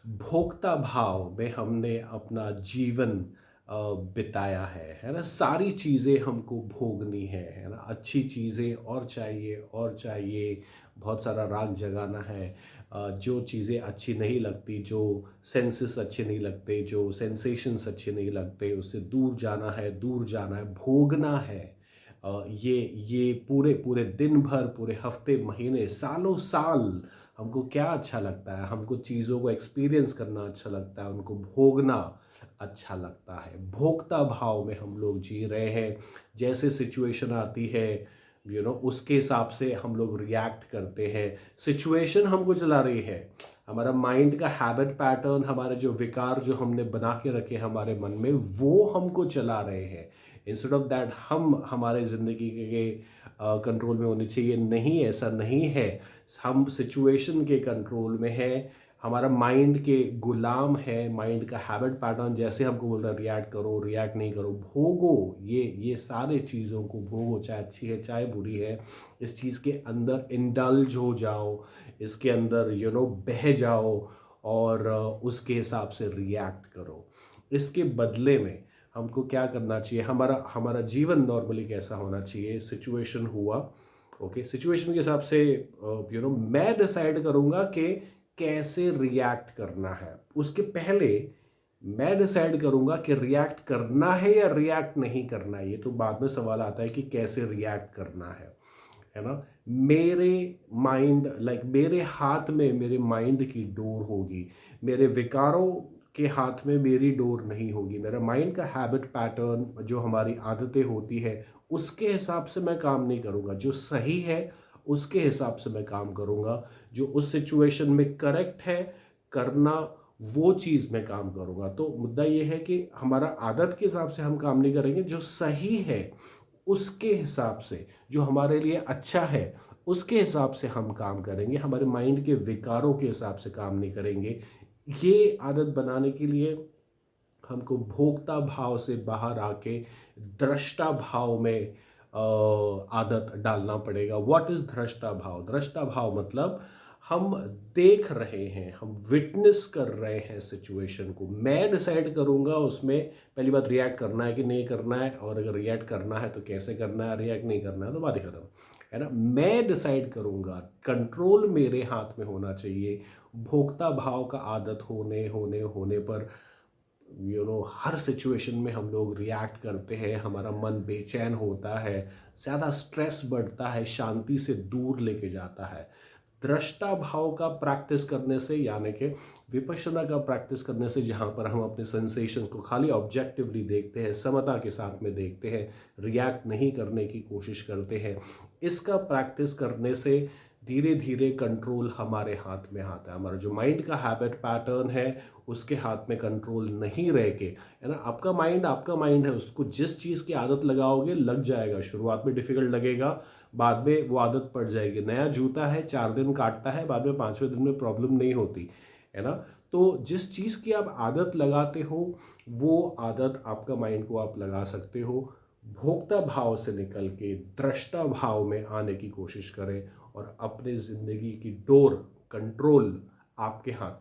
भोक्ता भाव में हमने अपना जीवन बिताया है ना? सारी चीज़ें हमको भोगनी है ना? अच्छी चीज़ें और चाहिए, बहुत सारा राग जगाना है। जो चीज़ें अच्छी नहीं लगती, जो सेंसेस अच्छे नहीं लगते, जो सेंसेशंस अच्छे नहीं लगते, उससे दूर जाना है, भोगना है। ये पूरे पूरे दिन भर, पूरे हफ्ते, महीने, सालों साल हमको क्या अच्छा लगता है? हमको चीज़ों को एक्सपीरियंस करना अच्छा लगता है, उनको भोगना अच्छा लगता है। भोक्ता भाव में हम लोग जी रहे हैं। जैसे सिचुएशन आती है, उसके हिसाब से हम लोग रिएक्ट करते हैं। सिचुएशन हमको चला रही है, हमारा माइंड का हैबिट पैटर्न, हमारे जो विकार जो हमने बना के रखे हमारे मन में, वो हमको चला रहे हैं। इंस्टेड ऑफ दैट हम हमारे ज़िंदगी के कंट्रोल में होनी चाहिए। नहीं, ऐसा नहीं है। हम सिचुएशन के कंट्रोल में है, हमारा माइंड के गुलाम है। माइंड का हैबिट पैटर्न जैसे हमको बोल रहा है, रिएक्ट करो, रिएक्ट नहीं करो, भोगो। ये सारे चीज़ों को भोगो, चाहे अच्छी है चाहे बुरी है। इस चीज़ के अंदर इंडल्ज हो जाओ, इसके अंदर बह जाओ, और उसके हिसाब से रिएक्ट करो। इसके बदले में हमको क्या करना चाहिए? हमारा हमारा जीवन नॉर्मली कैसा होना चाहिए? सिचुएशन हुआ, ओके, सिचुएशन के हिसाब से मैं डिसाइड करूंगा कि कैसे रिएक्ट करना है। उसके पहले मैं डिसाइड करूंगा कि रिएक्ट करना है या रिएक्ट नहीं करना है। ये तो बाद में सवाल आता है कि कैसे रिएक्ट करना है ना? मेरे माइंड, मेरे हाथ में मेरे माइंड की डोर होगी, मेरे विकारों के हाथ में मेरी डोर नहीं होगी। मेरा माइंड का हैबिट पैटर्न, जो हमारी आदतें होती है, उसके हिसाब से मैं काम नहीं करूँगा। जो सही है उसके हिसाब से मैं काम करूँगा। जो उस सिचुएशन में करेक्ट है करना, वो चीज़ मैं काम करूँगा। तो मुद्दा ये है कि हमारा आदत के हिसाब से हम काम नहीं करेंगे, जो सही है उसके हिसाब से, जो हमारे लिए अच्छा है उसके हिसाब से हम काम करेंगे। हमारे माइंड के विकारों के हिसाब से काम नहीं करेंगे। ये आदत बनाने के लिए हमको भोक्ता भाव से बाहर आके दृष्टा भाव में आदत डालना पड़ेगा। व्हाट इज दृष्टा भाव? दृष्टा भाव मतलब हम देख रहे हैं, हम विटनेस कर रहे हैं सिचुएशन को। मैं डिसाइड करूंगा उसमें, पहली बात, रिएक्ट करना है कि नहीं करना है, और अगर रिएक्ट करना है तो कैसे करना है, रिएक्ट नहीं करना है तो बात ही खत्म, है ना? मैं डिसाइड करूंगा, कंट्रोल मेरे हाथ में होना चाहिए। भोक्ता भाव का आदत होने होने होने पर हर सिचुएशन में हम लोग रिएक्ट करते हैं, हमारा मन बेचैन होता है, ज़्यादा स्ट्रेस बढ़ता है, शांति से दूर लेके जाता है। दृष्टा भाव का प्रैक्टिस करने से, यानी कि विपश्यना का प्रैक्टिस करने से, जहाँ पर हम अपने सेंसेशन को खाली ऑब्जेक्टिवली देखते हैं, समता के साथ में देखते हैं, रिएक्ट नहीं करने की कोशिश करते हैं, इसका प्रैक्टिस करने से धीरे धीरे कंट्रोल हमारे हाथ में आता है। हमारा जो माइंड का हैबिट पैटर्न है, उसके हाथ में कंट्रोल नहीं रह के, है ना? आपका माइंड है, उसको जिस चीज़ की आदत लगाओगे लग जाएगा। शुरुआत में डिफिकल्ट लगेगा, बाद में वो आदत पड़ जाएगी। नया जूता है, 4 दिन काटता है, बाद में 5वें दिन में प्रॉब्लम नहीं होती, है ना? तो जिस चीज़ की आप आदत लगाते हो, वो आदत आपका माइंड को आप लगा सकते हो। भोक्ता भाव से निकल के दृष्टा भाव में आने की कोशिश करें, और अपने ज़िंदगी की डोर, कंट्रोल आपके हाथ